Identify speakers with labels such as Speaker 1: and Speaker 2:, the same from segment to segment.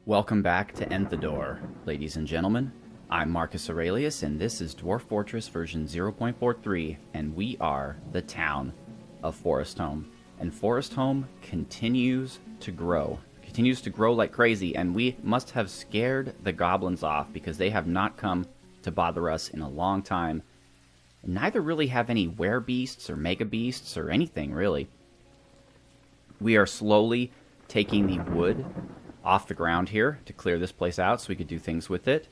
Speaker 1: Welcome back to Enthador, ladies and gentlemen. I'm Marcus Aurelius, and this is Dwarf Fortress version 0.43, and we are the town of Foresthome. And Foresthome continues to grow. Continues to grow like crazy, and we must have scared the goblins off because they have not come to bother us in a long time. Neither really have any werebeasts or mega beasts or anything, really. We are slowly taking the wood off the ground here to clear this place out so we could do things with it.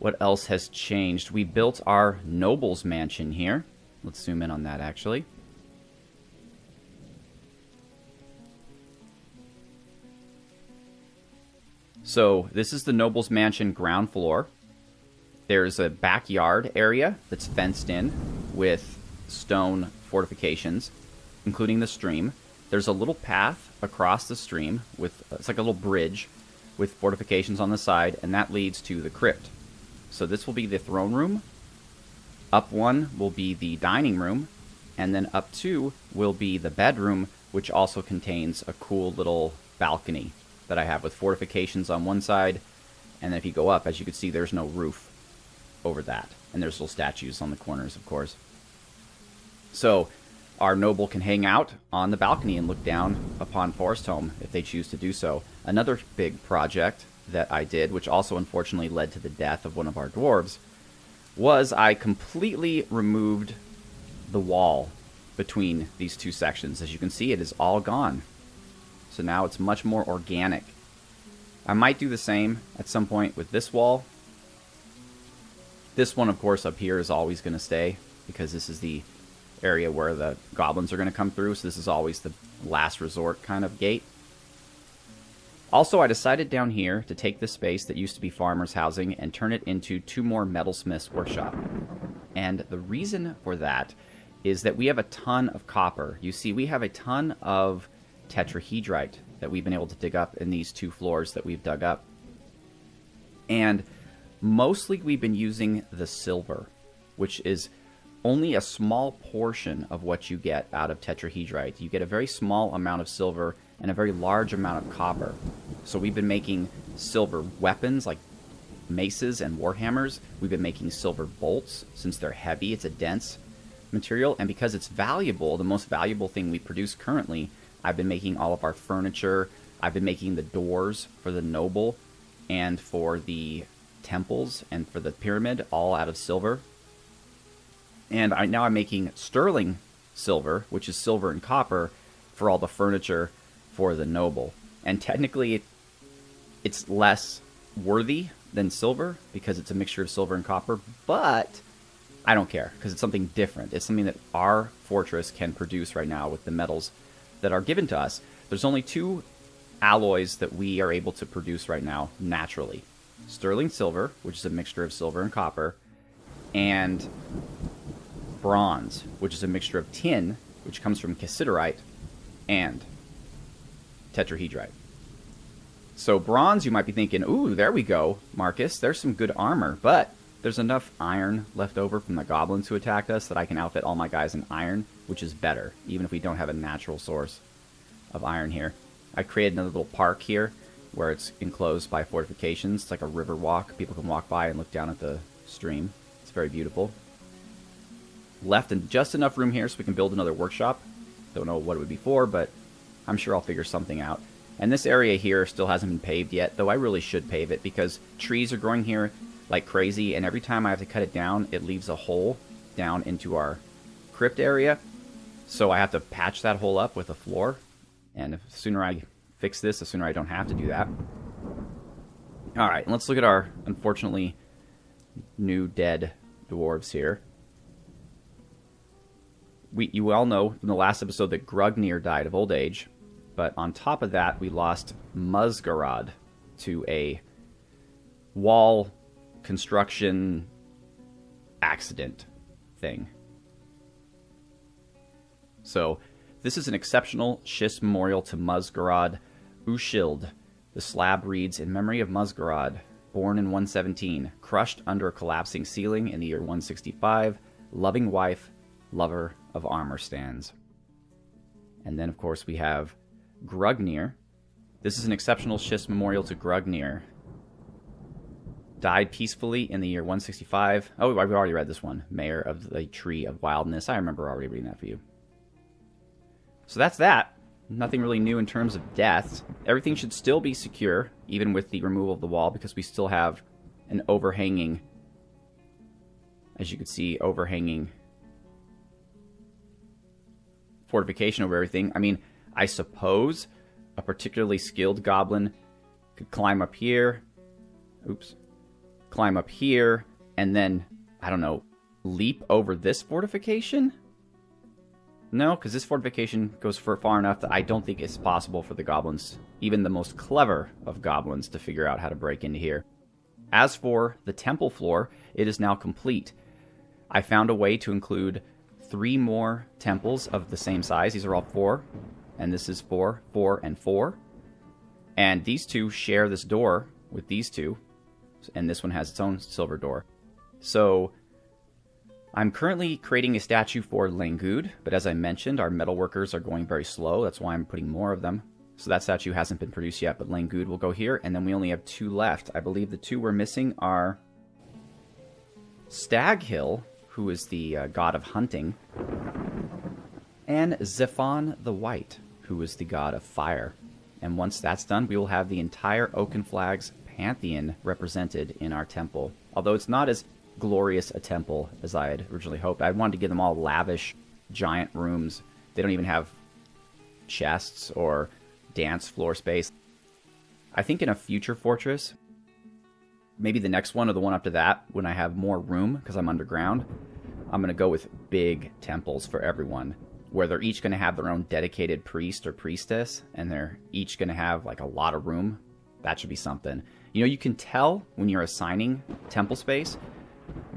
Speaker 1: What else has changed? We built our noble's mansion here. Let's zoom in on that, actually. So this is the noble's mansion ground floor. There's a backyard area that's fenced in with stone fortifications, including the stream. There's a little path across the stream with, it's like a little bridge with fortifications on the side, and that leads to the crypt. So this will be the throne room. Up one will be the dining room, and then up two will be the bedroom, which also contains a cool little balcony that I have with fortifications on one side. And then if you go up, as you can see, there's no roof over that. And there's little statues on the corners, of course. So our noble can hang out on the balcony and look down upon Foresthome if they choose to do so. Another big project that I did, which also unfortunately led to the death of one of our dwarves, was I completely removed the wall between these two sections. As you can see, it is all gone. So now it's much more organic. I might do the same at some point with this wall. This one, of course, up here is always going to stay because this is the area where the goblins are going to come through, so this is always the last resort kind of gate. Also, I decided down here to take this space that used to be farmers' housing and turn it into 2 more metalsmiths' workshop. And the reason for that is that we have a ton of copper. You see, we have a ton of tetrahedrite that we've been able to dig up in these 2 floors that we've dug up. And mostly we've been using the silver, which is only a small portion of what you get out of tetrahedrite. You get a very small amount of silver and a very large amount of copper. So we've been making silver weapons like maces and warhammers. We've been making silver bolts since they're heavy. It's a dense material. And because it's valuable, the most valuable thing we produce currently, I've been making all of our furniture. I've been making the doors for the noble and for the temples and for the pyramid, all out of silver. And now I'm making sterling silver, which is silver and copper, for all the furniture for the noble. And technically, it's less worthy than silver because it's a mixture of silver and copper, but I don't care because it's something different. It's something that our fortress can produce right now with the metals that are given to us. There's only 2 alloys that we are able to produce right now naturally. Sterling silver, which is a mixture of silver and copper, and bronze, which is a mixture of tin, which comes from cassiterite, and tetrahedrite. So bronze, you might be thinking, ooh, there we go, Marcus, there's some good armor, but there's enough iron left over from the goblins who attacked us that I can outfit all my guys in iron, which is better, even if we don't have a natural source of iron here. I created another little park here where it's enclosed by fortifications. It's like a river walk. People can walk by and look down at the stream. It's very beautiful. Left in just enough room here so we can build another workshop. Don't know what it would be for, but I'm sure I'll figure something out. And this area here still hasn't been paved yet, though I really should pave it because trees are growing here like crazy, and every time I have to cut it down, it leaves a hole down into our crypt area. So I have to patch that hole up with a floor, and the sooner I fix this, the sooner I don't have to do that. Alright, let's look at our, unfortunately, new dead dwarves here. You all know from the last episode that Grugnir died of old age, but on top of that, we lost Musgarad to a wall construction accident thing. So, this is an exceptional Schist memorial to Musgarad Ushild. The slab reads, in memory of Musgarad, born in 117, crushed under a collapsing ceiling in the year 165, loving wife, lover of armor stands. And then, of course, we have Grugnir, This is an exceptional ship's memorial to Grugnir. Died peacefully in the year 165. Oh, I've already read this one. Mayor of the Tree of Wildness. I remember already reading that for you. So that's that. Nothing really new in terms of deaths. Everything should still be secure, even with the removal of the wall, because we still have an overhanging, as you can see, overhanging fortification over everything. I mean, I suppose a particularly skilled goblin could climb up here. Oops. Climb up here, and then, I don't know, leap over this fortification? No, because this fortification goes far enough that I don't think it's possible for the goblins, even the most clever of goblins, to figure out how to break into here. As for the temple floor, it is now complete. I found a way to include 3 more temples of the same size. These are all 4, and this is 4, 4, and 4. And these 2 share this door with these 2, and this one has its own silver door. So I'm currently creating a statue for Langud, but as I mentioned, our metalworkers are going very slow. That's why I'm putting more of them. So that statue hasn't been produced yet, but Langud will go here, and then we only have 2 left. I believe the 2 we're missing are Staghill, who is the god of hunting, and Zephon the White, who is the god of fire. And once that's done, we will have the entire Oaken Flag's pantheon represented in our temple. Although it's not as glorious a temple as I had originally hoped. I wanted to give them all lavish, giant rooms. They don't even have chests or dance floor space. I think in a future fortress, maybe the next one or the one after that, when I have more room because I'm underground, I'm going to go with big temples for everyone, where they're each going to have their own dedicated priest or priestess, and they're each going to have like a lot of room. That should be something. You know, you can tell when you're assigning temple space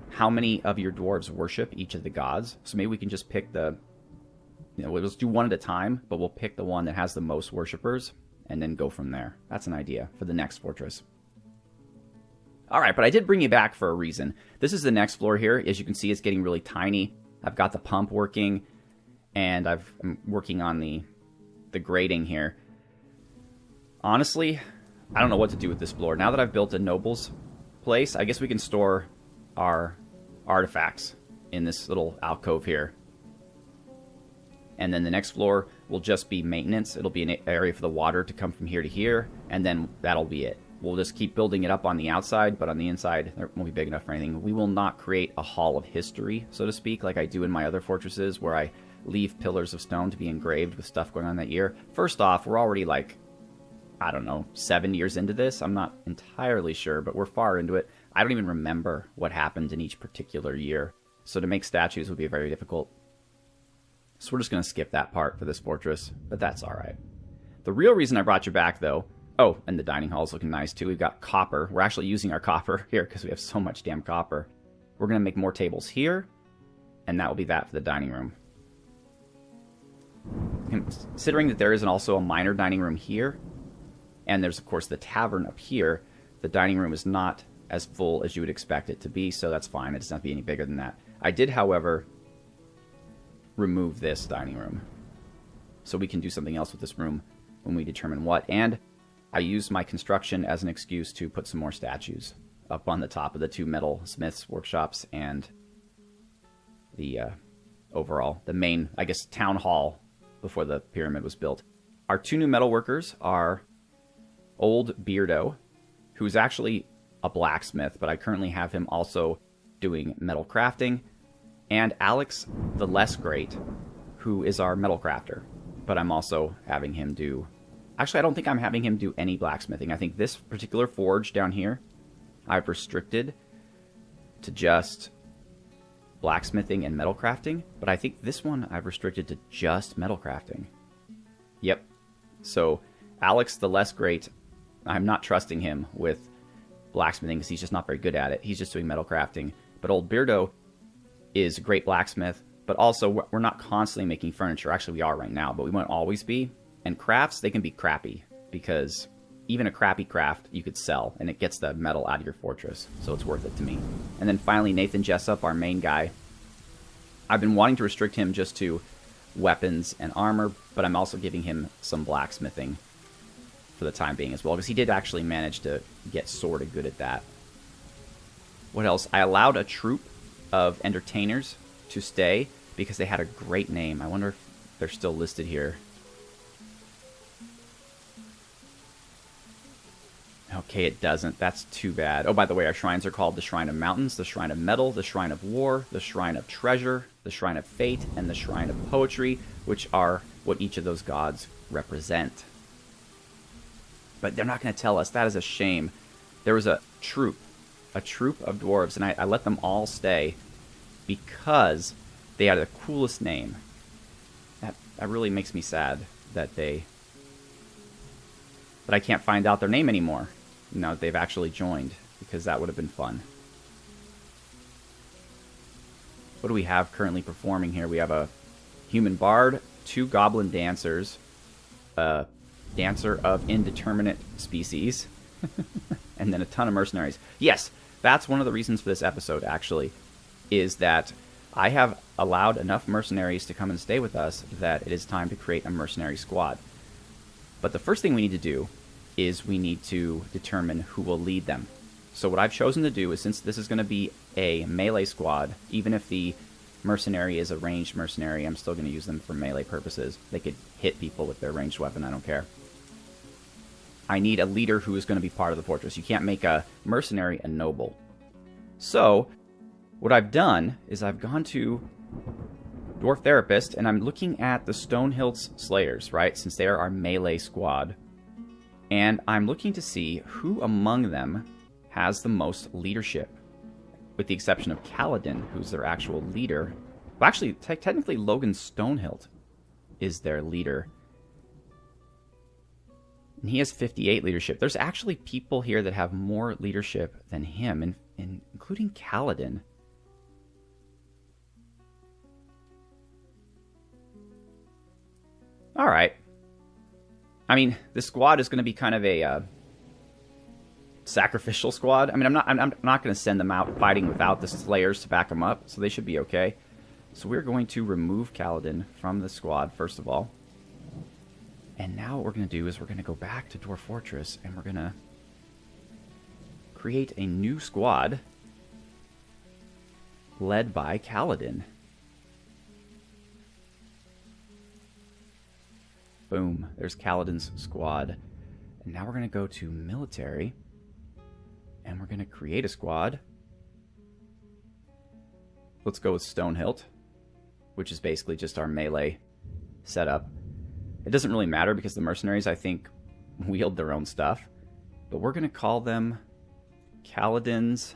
Speaker 1: how many of your dwarves worship each of the gods. So maybe we can just pick the, we'll just do one at a time, but we'll pick the one that has the most worshippers and then go from there. That's an idea for the next fortress. All right, but I did bring you back for a reason. This is the next floor here. As you can see, it's getting really tiny. I've got the pump working, and I'm working on the grading here. Honestly, I don't know what to do with this floor. Now that I've built a noble's place, I guess we can store our artifacts in this little alcove here. And then the next floor will just be maintenance. It'll be an area for the water to come from here to here, and then that'll be it. We'll just keep building it up on the outside, but on the inside, it won't be big enough for anything. We will not create a hall of history, so to speak, like I do in my other fortresses, where I leave pillars of stone to be engraved with stuff going on that year. First off, we're already like, I don't know, 7 years into this. I'm not entirely sure, but we're far into it. I don't even remember what happened in each particular year. So to make statues would be very difficult. So we're just going to skip that part for this fortress, but that's all right. The real reason I brought you back, though... Oh, and the dining hall is looking nice, too. We've got copper. We're actually using our copper here because we have so much damn copper. We're going to make more tables here, and that will be that for the dining room. Considering that there is also a minor dining room here, and there's, of course, the tavern up here, the dining room is not as full as you would expect it to be, so that's fine. It doesn't have to be any bigger than that. I did, however, remove this dining room, so we can do something else with this room when we determine what. And I used my construction as an excuse to put some more statues up on the top of the 2 metal smiths workshops and the overall, the main, I guess, town hall before the pyramid was built. Our 2 new metal workers are Old Beardo, who's actually a blacksmith, but I currently have him also doing metal crafting, and Alex the Less Great, who is our metal crafter, but I'm also having him do... Actually, I don't think I'm having him do any blacksmithing. I think this particular forge down here, I've restricted to just blacksmithing and metal crafting, but I think this one I've restricted to just metal crafting. Yep. So, Alex the Less Great, I'm not trusting him with blacksmithing because he's just not very good at it. He's just doing metal crafting. But Old Beardo is a great blacksmith, but also we're not constantly making furniture. Actually, we are right now, but we won't always be. And crafts, they can be crappy, because even a crappy craft you could sell, and it gets the metal out of your fortress, so it's worth it to me. And then finally, Nathan Jessup, our main guy. I've been wanting to restrict him just to weapons and armor, but I'm also giving him some blacksmithing. for the time being as well, because he did actually manage to get sort of good at that. What else? I allowed a troop of entertainers to stay because they had a great name. I wonder if they're still listed here. Okay, it doesn't. That's too bad. Oh, by the way, our shrines are called the Shrine of Mountains, the Shrine of Metal, the Shrine of War, the Shrine of Treasure, the Shrine of Fate, and the Shrine of Poetry, which are what each of those gods represent. But they're not going to tell us. That is a shame. There was a troop of dwarves, and I let them all stay because they had the coolest name. That really makes me sad that I can't find out their name anymore. Now that they've actually joined, because that would have been fun. What do we have currently performing here? We have a human bard, 2 goblin dancers, a dancer of indeterminate species, and then a ton of mercenaries. Yes, that's one of the reasons for this episode, actually, is that I have allowed enough mercenaries to come and stay with us that it is time to create a mercenary squad. But the first thing we need to do is we need to determine who will lead them. So what I've chosen to do is, since this is going to be a melee squad, even if the mercenary is a ranged mercenary, I'm still going to use them for melee purposes. They could hit people with their ranged weapon, I don't care. I need a leader who is going to be part of the fortress. You can't make a mercenary a noble. So what I've done is I've gone to Dwarf Therapist, and I'm looking at the Stonehilt's Slayers, right, since they are our melee squad. And I'm looking to see who among them has the most leadership, with the exception of Kaladin, who's their actual leader. Well, actually, technically Logan Stonehilt is their leader. And he has 58 leadership. There's actually people here that have more leadership than him, including Kaladin. All right. I mean, this squad is going to be kind of a sacrificial squad. I mean, I'm not going to send them out fighting without the Slayers to back them up, so they should be okay. So we're going to remove Kaladin from the squad, first of all. And now what we're going to do is we're going to go back to Dwarf Fortress, and we're going to create a new squad led by Kaladin. Boom, there's Kaladin's squad. And now we're going to go to military, and we're going to create a squad. Let's go with Stonehilt, which is basically just our melee setup. It doesn't really matter because the mercenaries, I think, wield their own stuff. But we're going to call them Kaladin's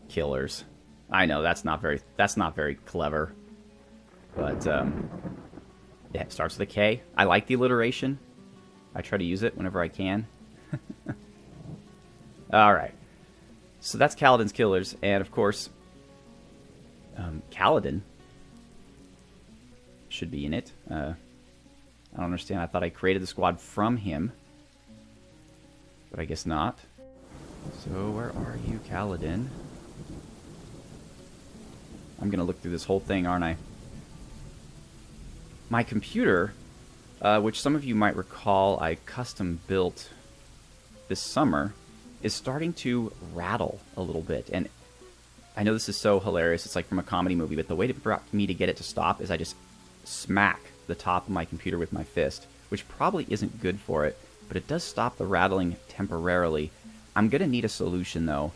Speaker 1: Killers. I know that's not very clever. But yeah, it starts with a K. I like the alliteration. I try to use it whenever I can. Alright. So that's Kaladin's Killers. And of course, Kaladin should be in it. I don't understand. I thought I created the squad from him. But I guess not. So where are you, Kaladin? I'm going to look through this whole thing, aren't I? My computer, which some of you might recall I custom built this summer, is starting to rattle a little bit. And I know this is so hilarious. It's like from a comedy movie, but the way for me to get it to stop is I just smack the top of my computer with my fist, which probably isn't good for it, but it does stop the rattling temporarily. I'm going to need a solution, though,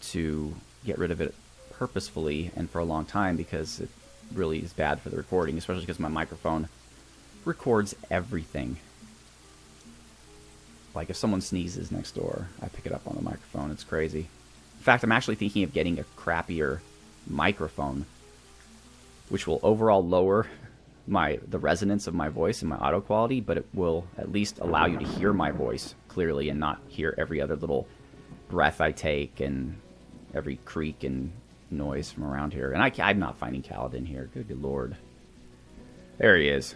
Speaker 1: to get rid of it purposefully and for a long time, because it really is bad for the recording, especially because my microphone records everything. Like if someone sneezes next door, I pick it up on the microphone. It's crazy. In fact, I'm actually thinking of getting a crappier microphone, which will overall lower the resonance of my voice and my audio quality, but it will at least allow you to hear my voice clearly and not hear every other little breath I take and every creak and noise from around here. And I'm not finding Kaladin here. Good lord. There he is.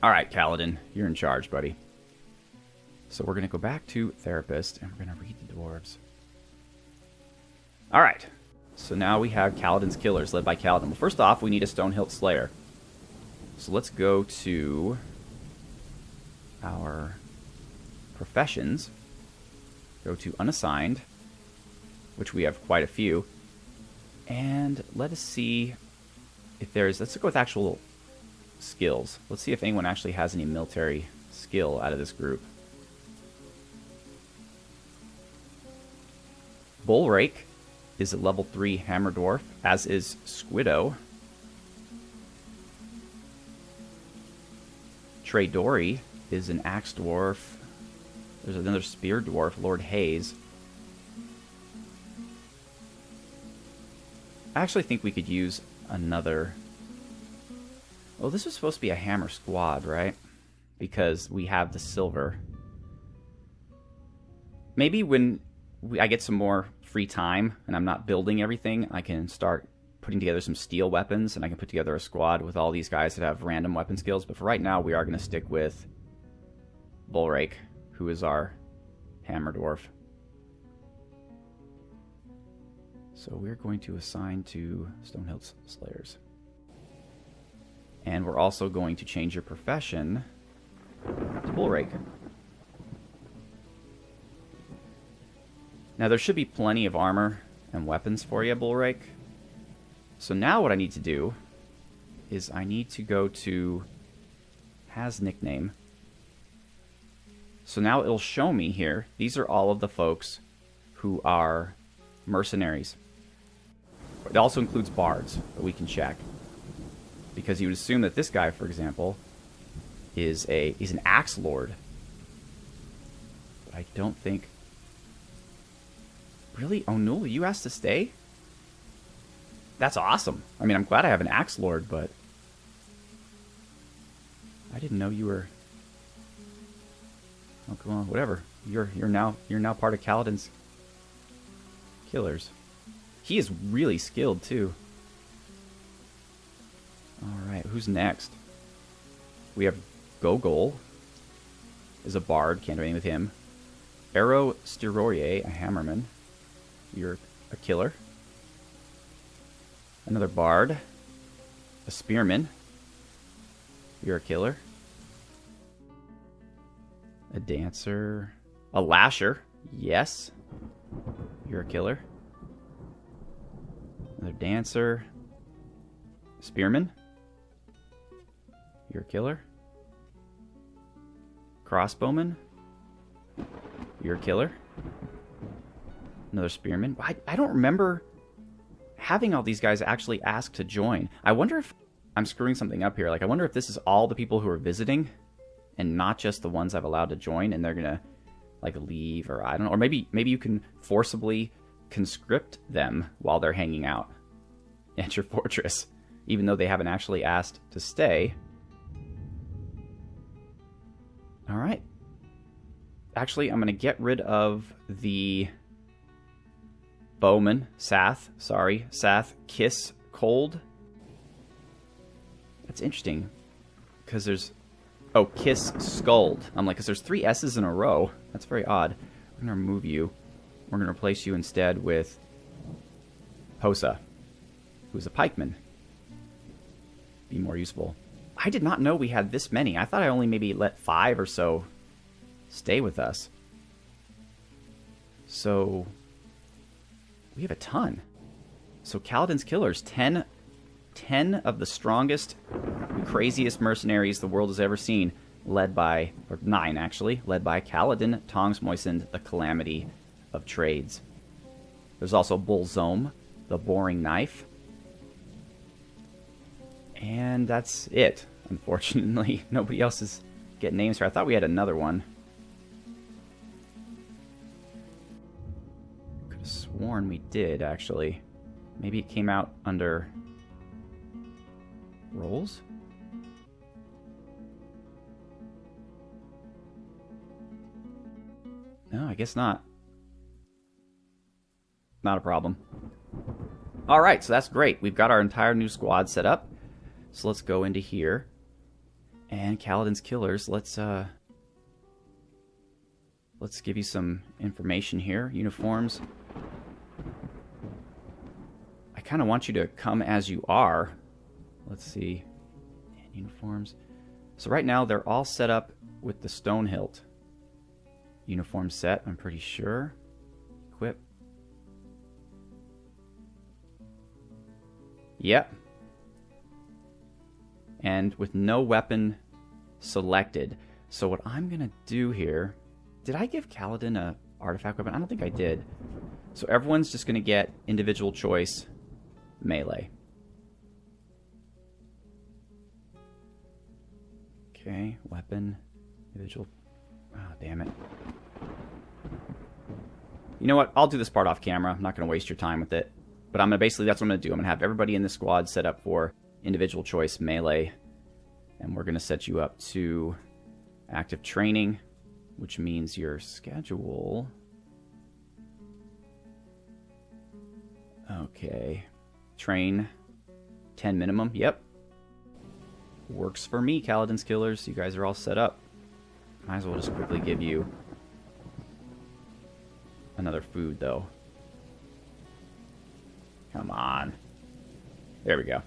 Speaker 1: Alright, Kaladin, you're in charge, buddy. So we're going to go back to Therapist, and we're going to read the dwarves. Alright, so now we have Kaladin's Killers, led by Kaladin. Well, first off, we need a Stonehilt Slayer. So let's go to our professions. Go to unassigned, which we have quite a few. And let us see if there's... Let's go with actual skills. Let's see if anyone actually has any military skill out of this group. Bullrake is a level 3 hammer dwarf, as is Squiddo. Traydori is an axe dwarf. There's another spear dwarf, Lord Hayes. I actually think we could use another... Oh, this was supposed to be a hammer squad, right? Because we have the silver. Maybe when I get some more free time and I'm not building everything, I can start putting together some steel weapons, and I can put together a squad with all these guys that have random weapon skills. But for right now, we are going to stick with Bullrake, who is our hammer dwarf. So we're going to assign to Stonehill Slayers. And we're also going to change your profession to Bullrake. Now there should be plenty of armor and weapons for you, Bullrake. So now what I need to do is I need to go to has nickname. So now it'll show me here, these are all of the folks who are mercenaries. It also includes bards that we can check. Because you would assume that this guy, for example, he's an axe lord. But I don't think... Really? O'Neill, you asked to stay? That's awesome. I mean, I'm glad I have an axe lord, but I didn't know you were... Oh, come on, whatever. You're now part of Kaladin's killers. He is really skilled too. Alright, who's next? We have Gogol is a bard, can't do anything with him. Arrow Stirorier, a hammerman. You're a killer. Another bard. A spearman. You're a killer. A dancer. A lasher. Yes. You're a killer. Another dancer. Spearman. You're a killer. Crossbowman. You're a killer. Another spearman. I don't remember having all these guys actually ask to join. I wonder if I'm screwing something up here. Like, I wonder if this is all the people who are visiting and not just the ones I've allowed to join, and they're gonna like leave, or I don't know. Or maybe you can forcibly conscript them while they're hanging out at your fortress, even though they haven't actually asked to stay. All right. Actually, I'm going to get rid of the bowman, Sath. Kiss Cold. That's interesting, because there's... Oh, Kiss Scold. I'm like, because there's 3 S's in a row. That's very odd. We're going to remove you. We're going to replace you instead with Hosa, who's a pikeman. Be more useful. I did not know we had this many. I thought I only maybe let 5 or so stay with us. So we have a ton. So Kaladin's killers, 10 of the strongest, craziest mercenaries the world has ever seen, led by, or 9 actually, led by Kaladin, Tongs Moistened, the Calamity of Trades. There's also Bullzome, the Boring Knife. And that's it. Unfortunately, nobody else is getting names here. I thought we had another one. Could have sworn we did, actually. Maybe it came out under roles? No, I guess not. Not a problem. Alright, so that's great. We've got our entire new squad set up. So let's go into here. And Kaladin's killers, let's give you some information here. Uniforms. I kind of want you to come as you are. Let's see. Uniforms. So right now they're all set up with the stone hilt. Uniform set, I'm pretty sure. Equip. Yep. And with no weapon selected. So what I'm going to do here... Did I give Kaladin a artifact weapon? I don't think I did. So everyone's just going to get individual choice melee. Okay, weapon, individual... Oh, damn it. You know what? I'll do this part off camera. I'm not going to waste your time with it. But I'm going to basically, that's what I'm going to do. I'm going to have everybody in the squad set up for individual choice melee. And we're going to set you up to active training, which means your schedule... Okay. Train 10 minimum. Yep. Works for me, Kaladin's Killers. You guys are all set up. Might as well just quickly give you another food, though. Come on. There we go.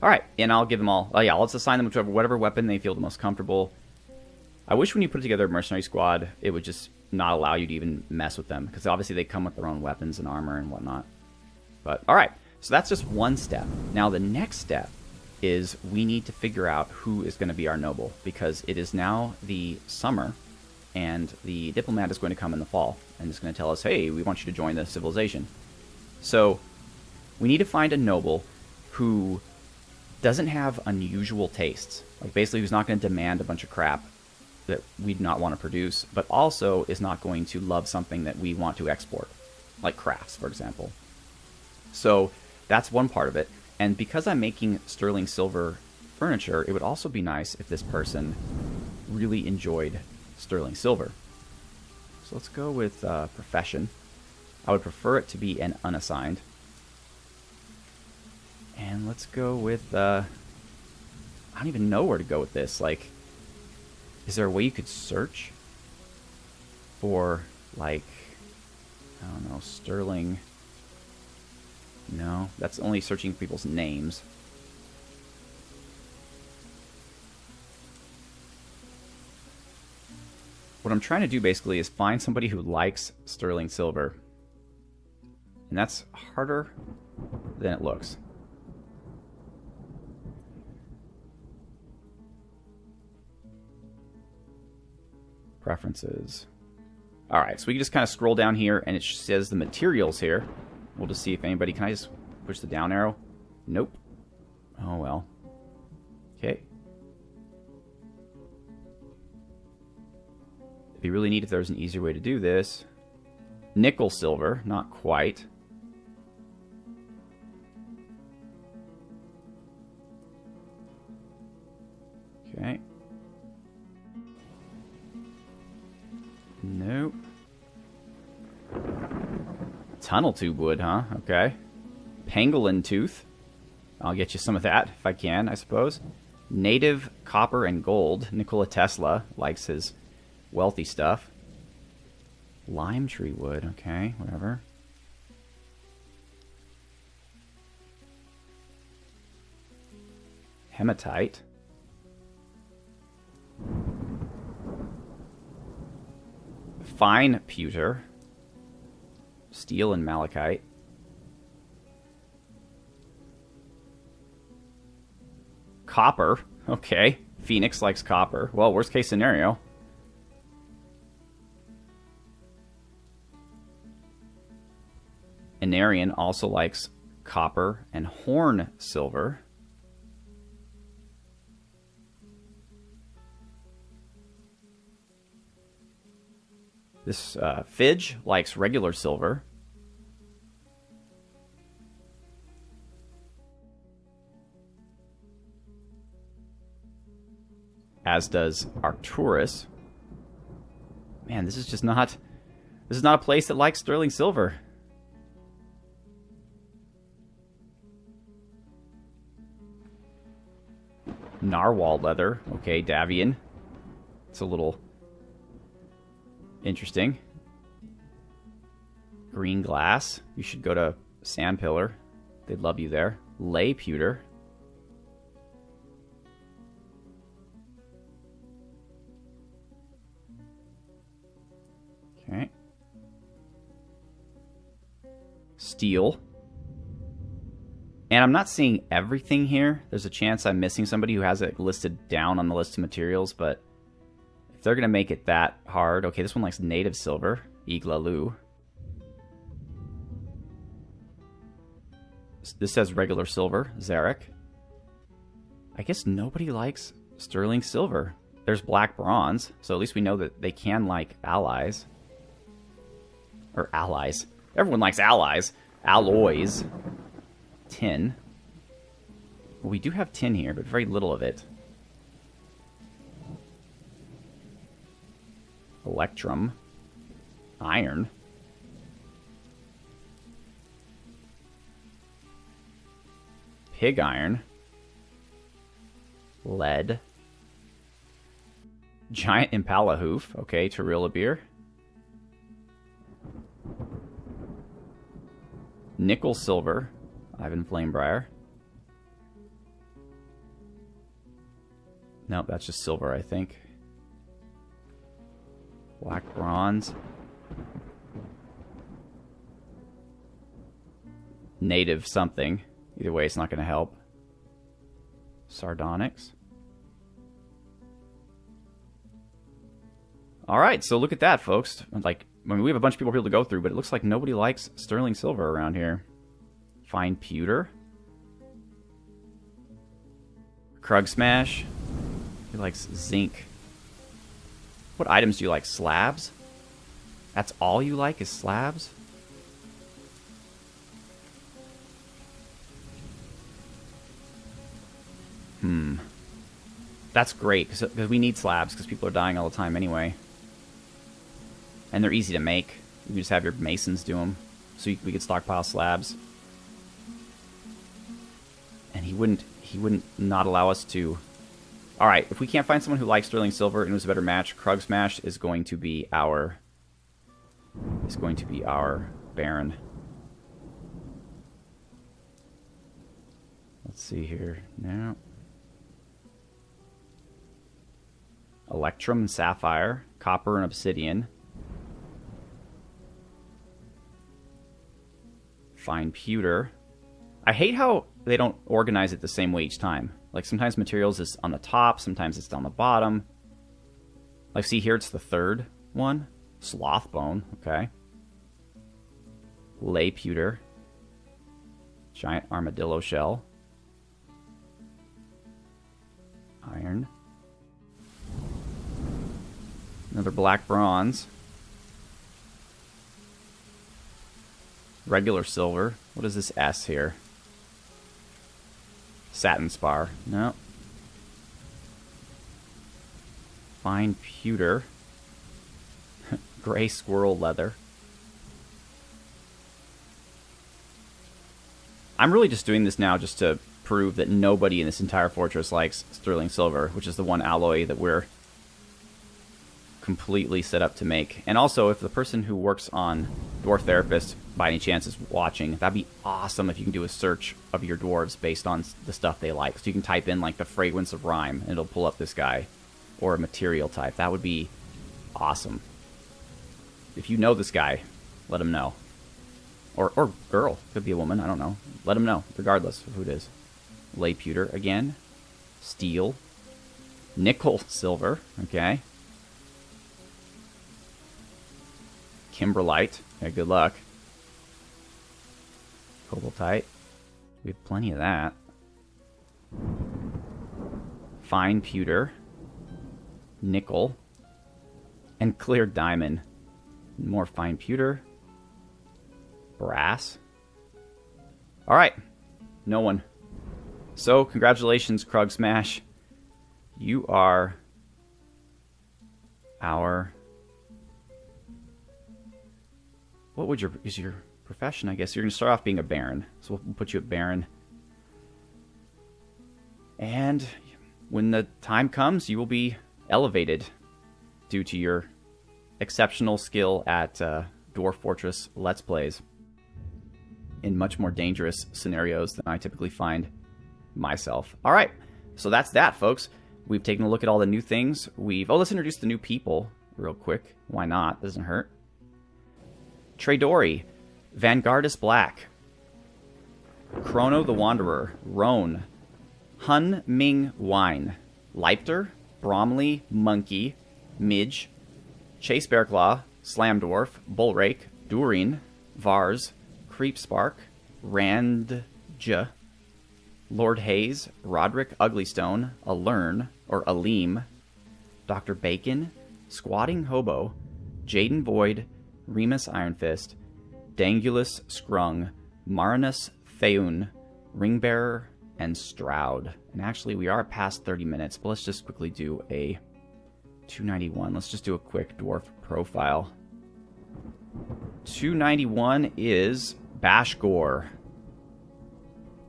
Speaker 1: Alright, and I'll give them all... Oh yeah, let's assign them to whatever weapon they feel the most comfortable. I wish when you put together a mercenary squad, it would just not allow you to even mess with them. Because obviously they come with their own weapons and armor and whatnot. But, alright. So that's just one step. Now the next step is we need to figure out who is going to be our noble. Because it is now the summer, and the diplomat is going to come in the fall. And it's going to tell us, hey, we want you to join the civilization. So, we need to find a noble who doesn't have unusual tastes. Like, basically, who's not going to demand a bunch of crap that we do not want to produce, but also is not going to love something that we want to export. Like crafts, for example. So, that's one part of it. And because I'm making sterling silver furniture, it would also be nice if this person really enjoyed sterling silver. So let's go with profession. I would prefer it to be an unassigned. And let's go with... I don't even know where to go with this. Like, is there a way you could search for, like, I don't know, sterling... No, that's only searching for people's names. What I'm trying to do basically is find somebody who likes sterling silver. And that's harder than it looks. Preferences. Alright, so we can just kind of scroll down here and it says the materials here. We'll just see if anybody... Can I just push the down arrow? Nope. Oh, well. Okay. It'd be really neat if there was an easier way to do this. Nickel silver. Not quite. Okay. Nope. Tunnel tube wood, huh? Okay. Pangolin tooth. I'll get you some of that if I can, I suppose. Native copper and gold. Nikola Tesla likes his wealthy stuff. Lime tree wood. Okay, whatever. Hematite. Fine pewter. Steel and malachite. Copper. Okay. Phoenix likes copper. Well, worst case scenario. Anarian also likes copper and horn silver. This Fidge likes regular silver. As does Arcturus. Man, this is just not... This is not a place that likes sterling silver. Narwhal leather. Okay, Davian. It's a little... interesting. Green glass. You should go to Sandpillar. They'd love you there. Lay pewter. Okay. Steel. And I'm not seeing everything here. There's a chance I'm missing somebody who has it listed down on the list of materials, but if they're going to make it that hard... Okay, this one likes native silver. Iglalu. This says regular silver. Zarek. I guess nobody likes sterling silver. There's black bronze, so at least we know that they can like allies. Or allies. Everyone likes allies. Alloys. Tin. Well, we do have tin here, but very little of it. Electrum. Iron. Pig iron. Lead. Giant impala hoof. Okay, Tarilla beer. Nickel silver. Ivan Flamebriar. Nope, that's just silver, I think. Black bronze. Native something. Either way, it's not going to help. Sardonyx. Alright, so look at that, folks. Like, I mean, we have a bunch of people here to go through, but it looks like nobody likes sterling silver around here. Fine pewter. Krug Smash. He likes zinc. What items do you like? Slabs? That's all you like is slabs? That's great, because we need slabs, because people are dying all the time anyway. And they're easy to make. You can just have your masons do them, so we could stockpile slabs. And he wouldn't not allow us to... Alright, if we can't find someone who likes sterling silver and who's a better match, Krug Smash is going to be our... Baron. Let's see here now. Electrum and Sapphire. Copper and Obsidian. Fine Pewter. I hate how they don't organize it the same way each time. Like, sometimes materials is on the top, sometimes it's down the bottom. Like, see here, it's the third one. Slothbone, okay. Lay Pewter. Giant Armadillo Shell. Iron. Another black bronze. Regular silver. What is this S here? Satin spar. No. Fine pewter. Gray squirrel leather. I'm really just doing this now just to prove that nobody in this entire fortress likes sterling silver, which is the one alloy that we're completely set up to make. And also, if the person who works on Dwarf Therapist by any chance is watching, that'd be awesome if you can do a search of your dwarves based on the stuff they like. So you can type in like the fragrance of rhyme and it'll pull up this guy, or a material type. That would be awesome. If you know this guy, let him know. Or girl, could be a woman, I don't know. Let him know, regardless of who it is. Lay pewter again. Steel. Nickel silver, okay. Kimberlite. Okay, good luck. Cobaltite. We have plenty of that. Fine pewter. Nickel. And clear diamond. More fine pewter. Brass. Alright. No one. So, congratulations, Krug Smash. You are our... What would is your profession, I guess? You're going to start off being a Baron. So we'll put you at Baron. And when the time comes, you will be elevated due to your exceptional skill at Dwarf Fortress Let's Plays in much more dangerous scenarios than I typically find myself. Alright, so that's that, folks. We've taken a look at all the new things. Oh, let's introduce the new people real quick. Why not? Doesn't hurt. Tradori, Vanguardist Black, Chrono the Wanderer, Roan, Hun Ming Wine, Leipter, Bromley, Monkey, Midge, Chase Bearclaw, Slam Dwarf, Bullrake, Durin, Vars, Creepspark, Randja, Lord Hayes, Roderick Uglystone, Alern, or Aleem, Dr. Bacon, Squatting Hobo, Jaden Void, Remus Ironfist, Dangulus Scrung, Marinus Theun, Ringbearer, and Stroud. And actually, we are past 30 minutes, but let's just quickly do a 291. Let's just do a quick dwarf profile. 291 is Bashgor.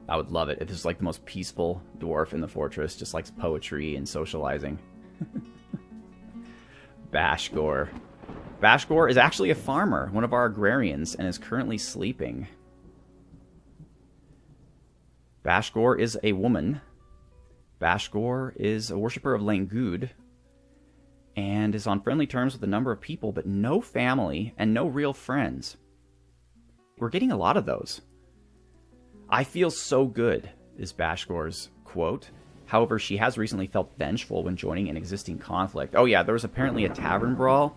Speaker 1: I would love it if this is like the most peaceful dwarf in the fortress, just likes poetry and socializing. Bashgor. Bashgor is actually a farmer, one of our agrarians, and is currently sleeping. Bashgor is a woman. Bashgor is a worshiper of Langud and is on friendly terms with a number of people, but no family and no real friends. We're getting a lot of those. I feel so good, is Bashgor's quote. However, she has recently felt vengeful when joining an existing conflict. Oh yeah, there was apparently a tavern brawl,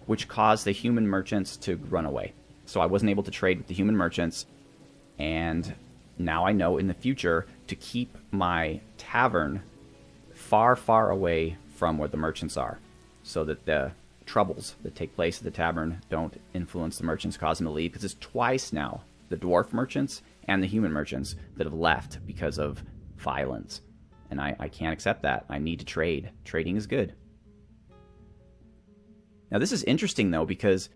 Speaker 1: which caused the human merchants to run away. So I wasn't able to trade with the human merchants, and now I know in the future to keep my tavern far, far away from where the merchants are, so that the troubles that take place at the tavern don't influence the merchants, cause them to leave, because it's twice now, the dwarf merchants and the human merchants, that have left because of violence. And I can't accept that. I need to trade. Trading is good. Now this is interesting though, because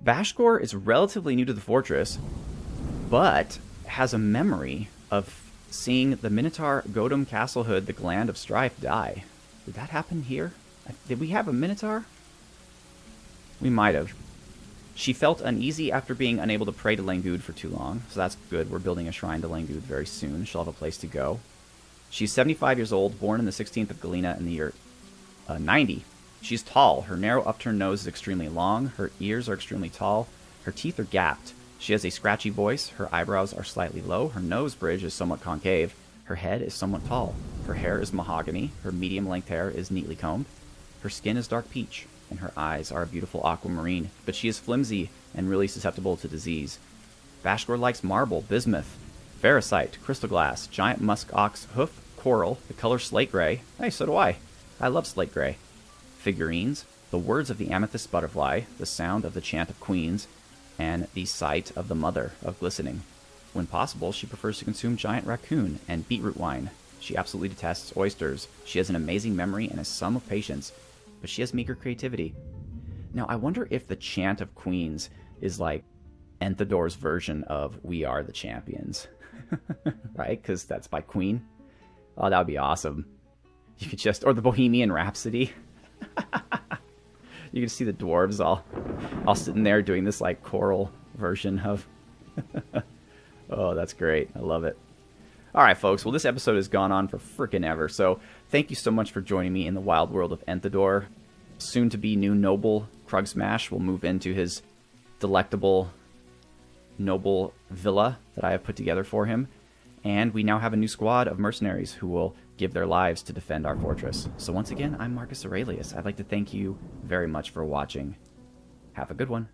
Speaker 1: Bashgor is relatively new to the fortress, but has a memory of seeing the Minotaur Godum Castlehood, the Gland of Strife, die. Did that happen here? Did we have a Minotaur? We might have. She felt uneasy after being unable to pray to Langud for too long, so that's good. We're building a shrine to Langud very soon. She'll have a place to go. She's 75 years old, born in the 16th of Galena in the year 90. She's tall. Her narrow upturned nose is extremely long. Her ears are extremely tall. Her teeth are gapped. She has a scratchy voice. Her eyebrows are slightly low. Her nose bridge is somewhat concave. Her head is somewhat tall. Her hair is mahogany. Her medium-length hair is neatly combed. Her skin is dark peach, and her eyes are a beautiful aquamarine. But she is flimsy and really susceptible to disease. Bashgor likes marble, bismuth, ferrocite, crystal glass, giant musk ox hoof, coral, the color slate gray. Hey, so do I. I love slate gray. Figurines, the words of the amethyst butterfly, the sound of the chant of queens, and the sight of the mother of glistening. When possible, she prefers to consume giant raccoon and beetroot wine. She absolutely detests oysters. She has an amazing memory and a sum of patience, but she has meager creativity. Now, I wonder if the chant of queens is like Enthador's version of We Are the Champions. Right? Because that's by Queen. Oh, that would be awesome. You could just, or the Bohemian Rhapsody. You can see the dwarves all sitting there doing this like choral version of. Oh, that's great. I love it. All right, folks. Well, this episode has gone on for frickin' ever. So thank you so much for joining me in the wild world of Enthador. Soon to be new noble Krugsmash will move into his delectable noble villa that I have put together for him. And we now have a new squad of mercenaries who will give their lives to defend our fortress. So once again, I'm Marcus Aurelius. I'd like to thank you very much for watching. Have a good one.